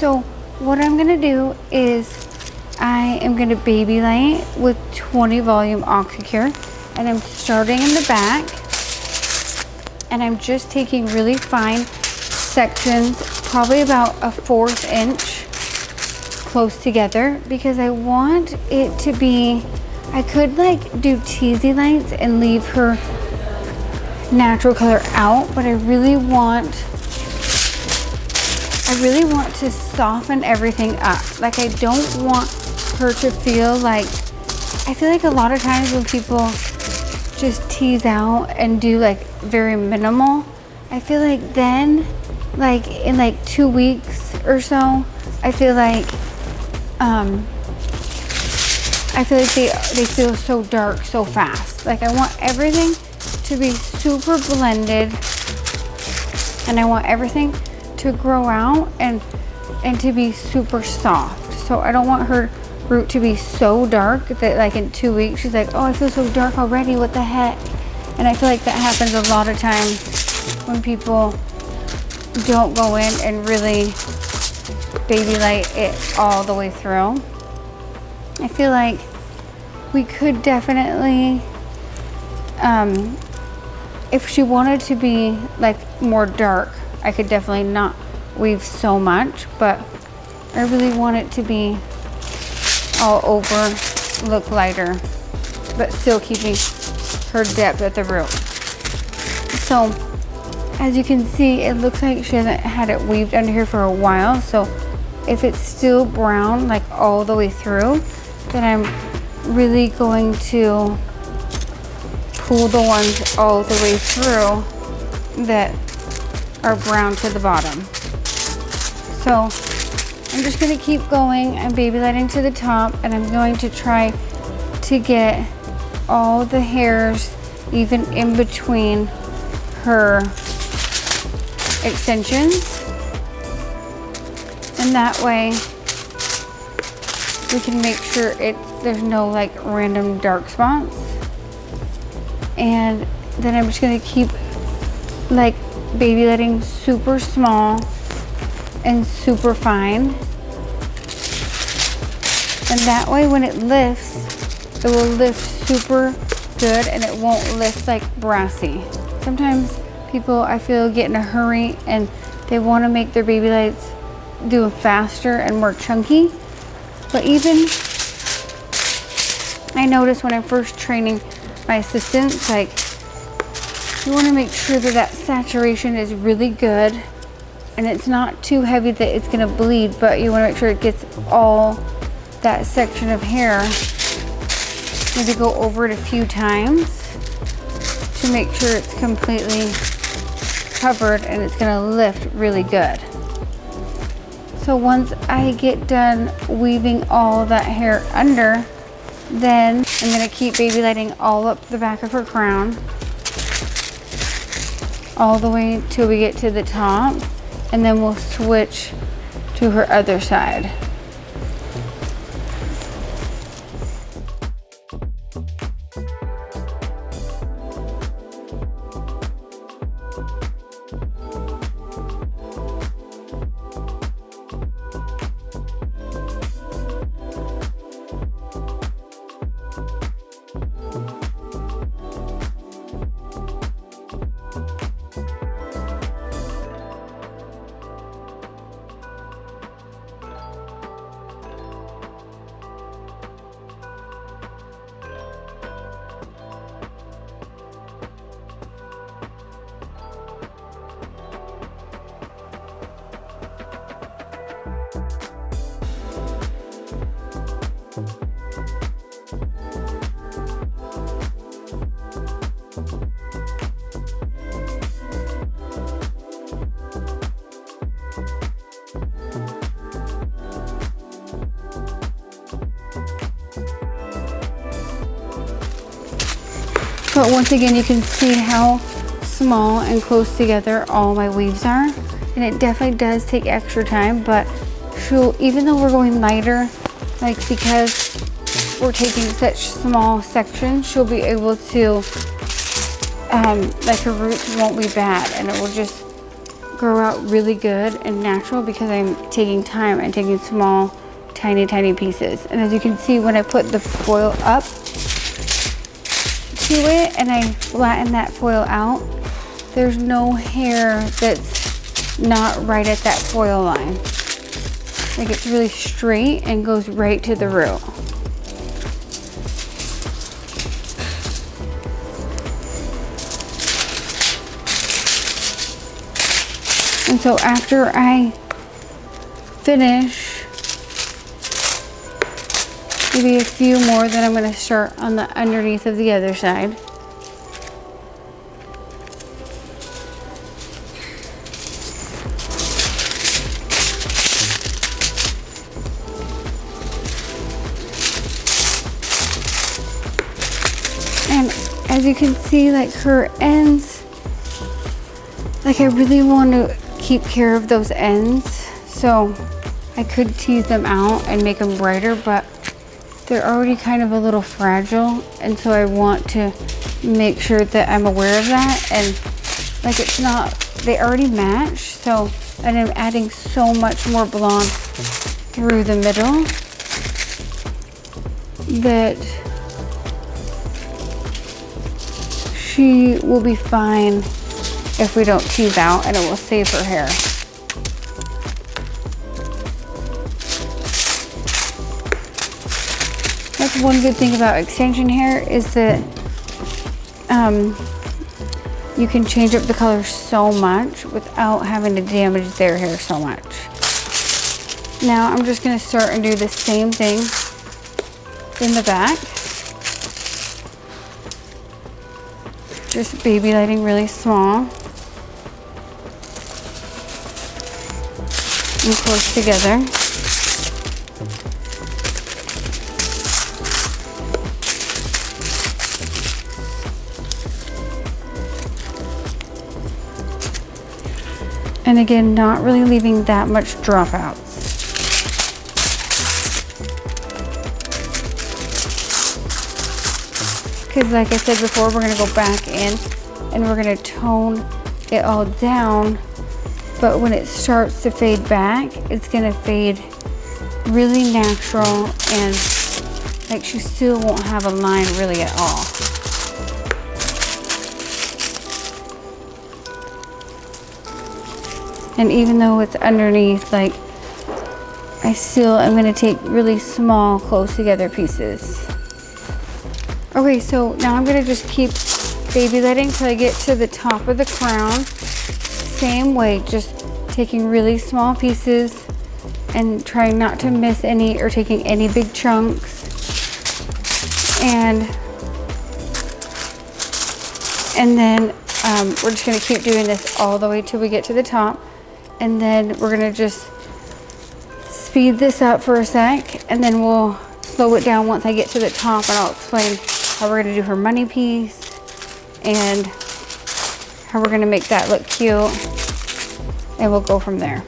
So what I'm gonna do is I am gonna baby light with 20 volume Oxycure, and I'm starting in the back, and I'm just taking really fine sections, probably about a 1/4 inch close together, because I want it to be, I could like do teasy lights and leave her natural color out, but I really want to soften everything up. Like, I don't want her to feel like, I feel like a lot of times when people just tease out and do like very minimal, I feel like then, like in like 2 weeks or so, I feel like they feel so dark so fast. Like, I want everything to be super blended, and I want everything to grow out and to be super soft. So I don't want her root to be so dark that like in 2 weeks she's like, oh, I feel so dark already, what the heck? And I feel like that happens a lot of times when people don't go in and really baby light it all the way through. I feel like we could definitely, if she wanted to be like more dark, I could definitely not weave so much, but I really want it to be all over, look lighter, but still keeping her depth at the root. So as you can see, it looks like she hasn't had it weaved under here for a while. So if it's still brown like all the way through, then I'm really going to pull the ones all the way through that are brown to the bottom. So I'm just going to keep going. I'm baby lighting to the top, and I'm going to try to get all the hairs even in between her extensions, and that way we can make sure there's no like random dark spots. And then I'm just going to keep like baby lighting super small and super fine, and that way when it lifts, it will lift super good and it won't lift like brassy. Sometimes people, I feel, get in a hurry and they want to make their baby lights do faster and more chunky. But even I noticed when I'm first training my assistants, like, you want to make sure that that saturation is really good and it's not too heavy that it's going to bleed, but you want to make sure it gets all that section of hair. Maybe go over it a few times to make sure it's completely covered and it's going to lift really good. So once I get done weaving all that hair under, then I'm going to keep baby lighting all up the back of her crown, all the way till we get to the top, and then we'll switch to her other side. But once again, you can see how small and close together all my weaves are, and it definitely does take extra time, but even though we're going lighter, like, because we're taking such small sections, she'll be able to, like, her roots won't be bad, and it will just grow out really good and natural because I'm taking time and taking small, tiny, tiny pieces. And as you can see, when I put the foil up to it and I flatten that foil out, there's no hair that's not right at that foil line. Like, it's really straight and goes right to the root. And so after I finish maybe a few more, then I'm going to start on the underneath of the other side. And as you can see, like, her ends, like, I really want to keep care of those ends, so I could tease them out and make them brighter, but they're already kind of a little fragile, and so I want to make sure that I'm aware of that. And like, it's not, they already match, so, and I'm adding so much more blonde through the middle that she will be fine if we don't tease out, and it will save her hair. That's one good thing about extension hair, is that you can change up the color so much without having to damage their hair so much. Now I'm just going to start and do the same thing in the back. Just baby lighting really small and close together. And again, not really leaving that much dropouts. Because like I said before, we're going to go back in and we're going to tone it all down. But when it starts to fade back, it's going to fade really natural, and like, she still won't have a line really at all. And even though it's underneath, like, I still am going to take really small, close together pieces. Okay, so now I'm going to just keep baby lighting till I get to the top of the crown. Same way, just taking really small pieces and trying not to miss any or taking any big chunks. And then we're just going to keep doing this all the way till we get to the top. And then we're going to just speed this up for a sec, and then we'll slow it down once I get to the top, and I'll explain how we're going to do her money piece and how we're going to make that look cute, and we'll go from there.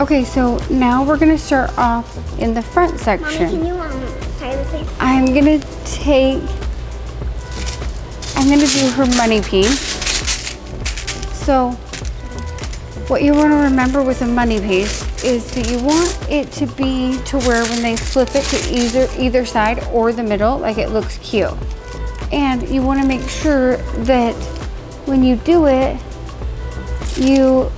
Okay, so now we're gonna start off in the front section. Mommy, can you tie this thing? I'm gonna do her money piece. So what you want to remember with a money piece is that you want it to be to where when they flip it to either side or the middle, like it looks cute. And you want to make sure that when you do it, you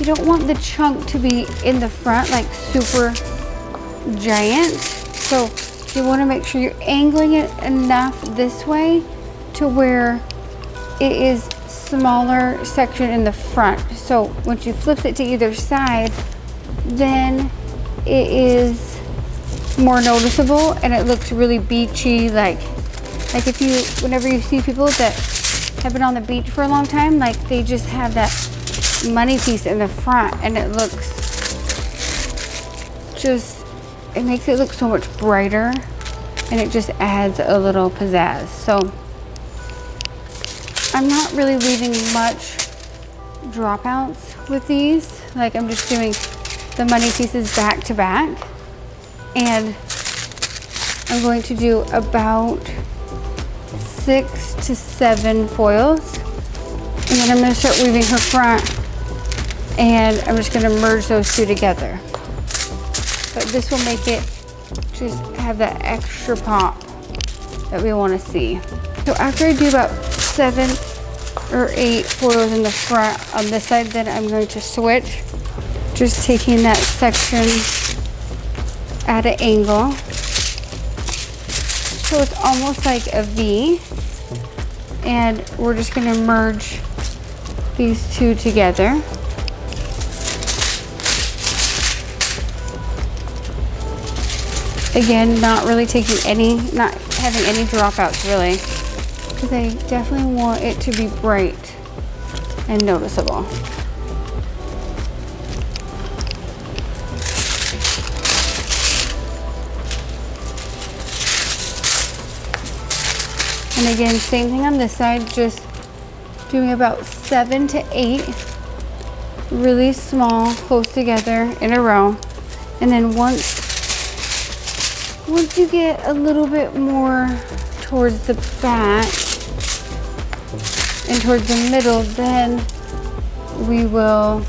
don't want the chunk to be in the front like super giant. So you want to make sure you're angling it enough this way to where it is smaller section in the front. So once you flip it to either side, then it is more noticeable and it looks really beachy. Like whenever you see people that have been on the beach for a long time, like they just have that money piece in the front and it makes it look so much brighter and it just adds a little pizzazz. So I'm not really leaving much dropouts with these. Like I'm just doing the money pieces back to back, and I'm going to do about 6 to 7 foils, and then I'm going to start weaving her front, and I'm just going to merge those two together. But this will make it just have that extra pop that we want to see. So after I do about 7 or 8 foils in the front on this side, then I'm going to switch, just taking that section at an angle. So it's almost like a V, and we're just going to merge these two together. Again, not having any dropouts really, because I definitely want it to be bright and noticeable. And again, same thing on this side, just doing about 7 to 8 really small, close together in a row. And then once you get a little bit more towards the back and towards the middle, then we will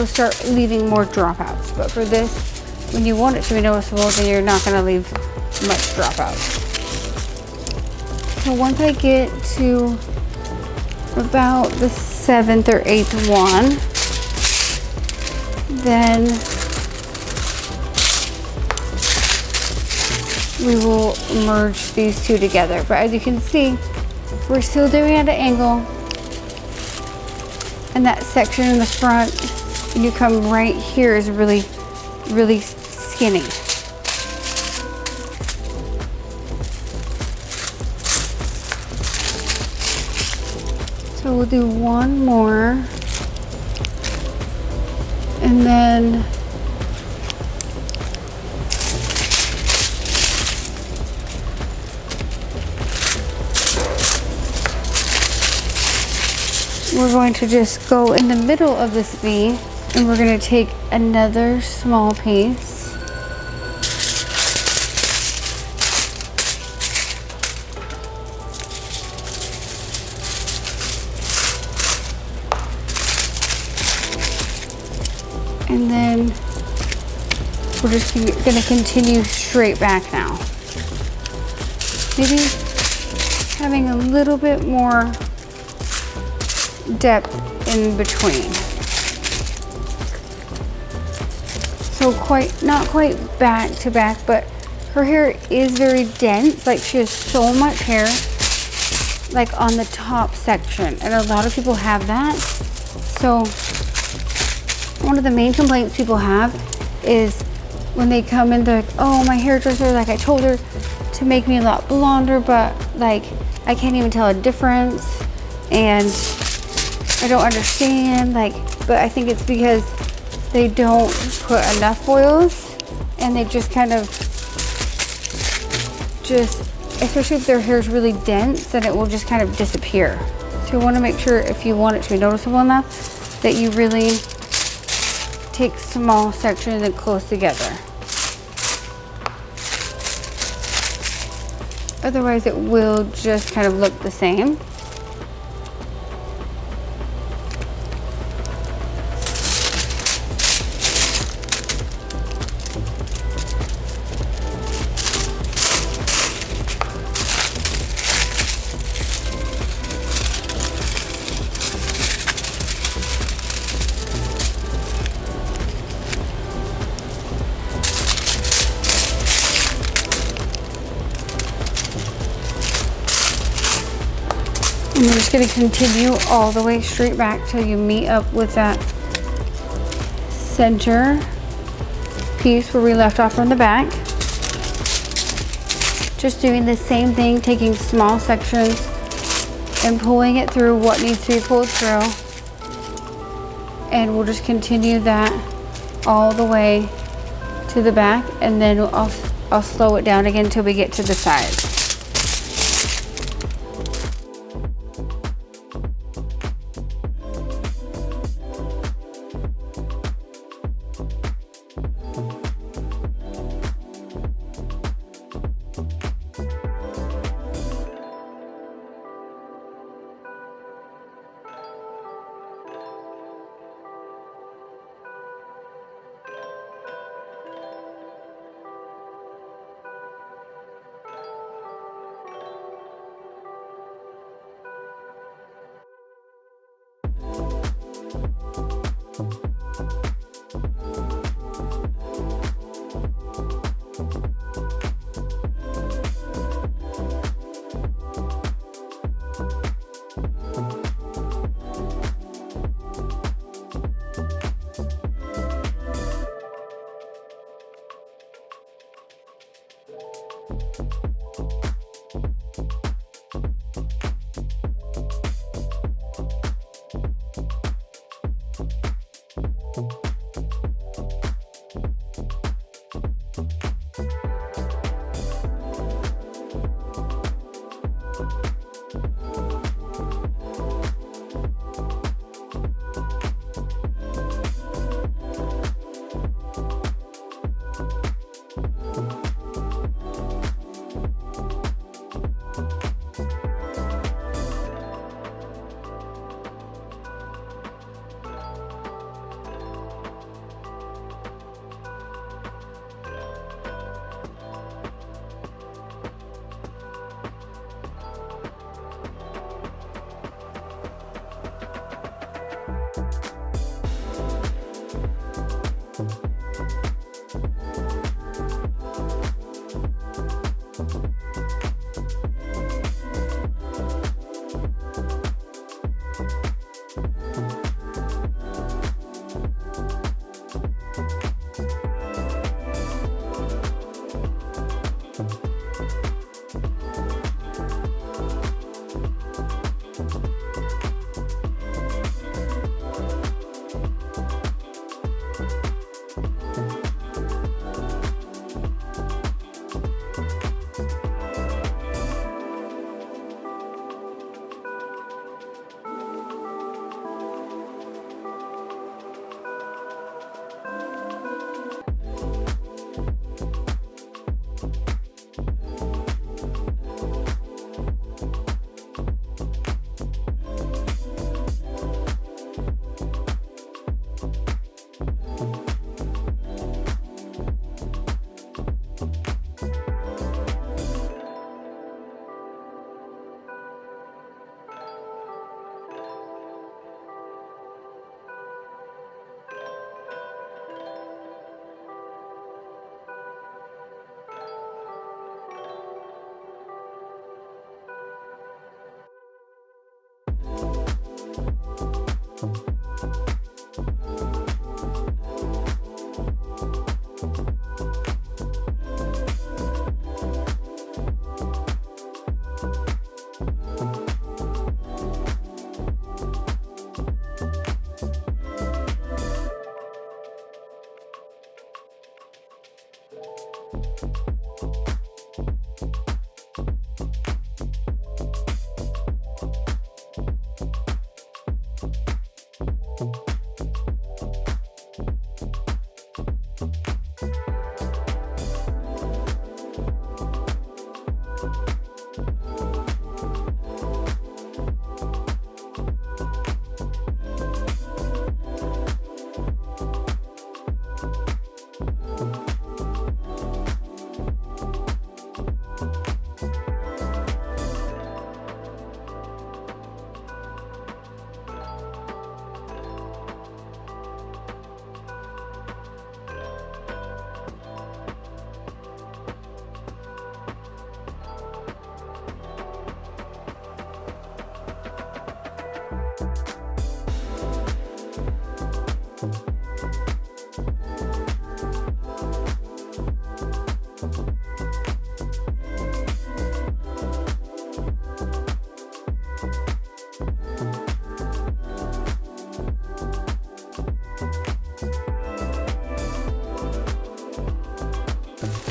start leaving more dropouts. But for this, when you want it to be noticeable, then you're not going to leave much dropouts. So once I get to about the 7th or 8th one, then we will merge these two together. But as you can see, we're still doing it at an angle, and that section in the front, when you come right here, is really, really skinny. So we'll do one more, and then we're going to just go in the middle of this V, and we're going to take another small piece. And then we're just going to continue straight back now. Maybe having a little bit more depth in between. So not quite back to back, but her hair is very dense. Like she has so much hair like on the top section, and a lot of people have that. So one of the main complaints people have is when they come in, they're like, oh, my hairdresser, like I told her to make me a lot blonder, but like I can't even tell a difference, and I don't understand, like, but I think it's because they don't put enough oils, and they just kind of especially if their hair is really dense, then it will just kind of disappear. So you want to make sure, if you want it to be noticeable enough, that you really take small sections and close together. Otherwise it will just kind of look the same. And we're just going to continue all the way straight back till you meet up with that center piece where we left off from the back. Just doing the same thing, taking small sections and pulling it through what needs to be pulled through. And we'll just continue that all the way to the back, and then I'll slow it down again until we get to the sides.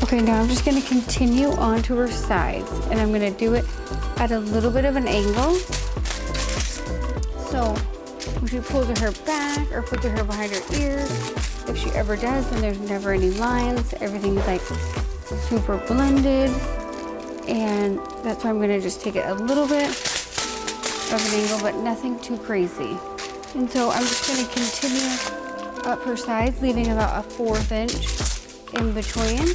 Okay, now I'm just gonna continue on to her sides, and I'm gonna do it at a little bit of an angle. So when she pulls her hair back or puts her hair behind her ears, if she ever does, then there's never any lines. Everything's like super blended, and that's why I'm gonna just take it a little bit of an angle, but nothing too crazy. And so I'm just gonna continue up her sides, leaving about a 1/4 inch in between.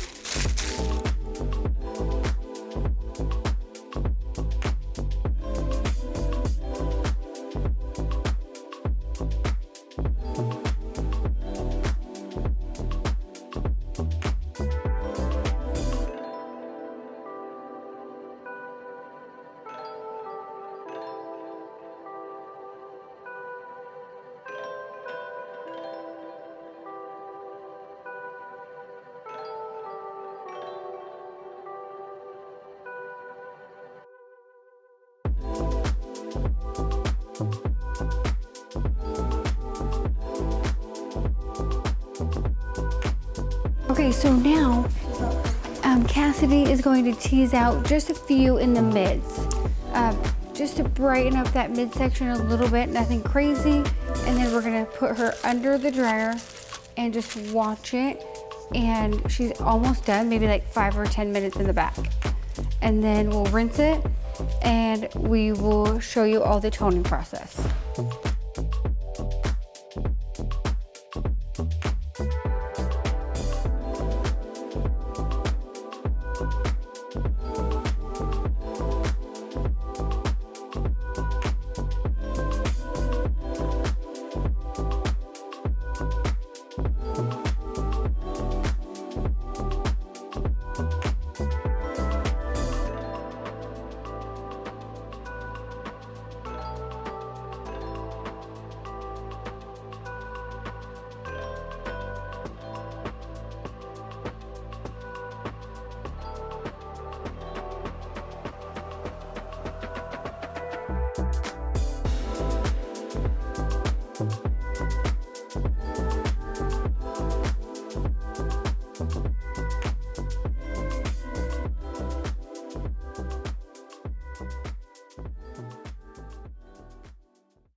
Okay, so now Cassidy is going to tease out just a few in the mids, just to brighten up that midsection a little bit, nothing crazy. And then we're gonna put her under the dryer and just watch it. And she's almost done, maybe like 5 or 10 minutes in the back. And then we'll rinse it and we will show you all the toning process.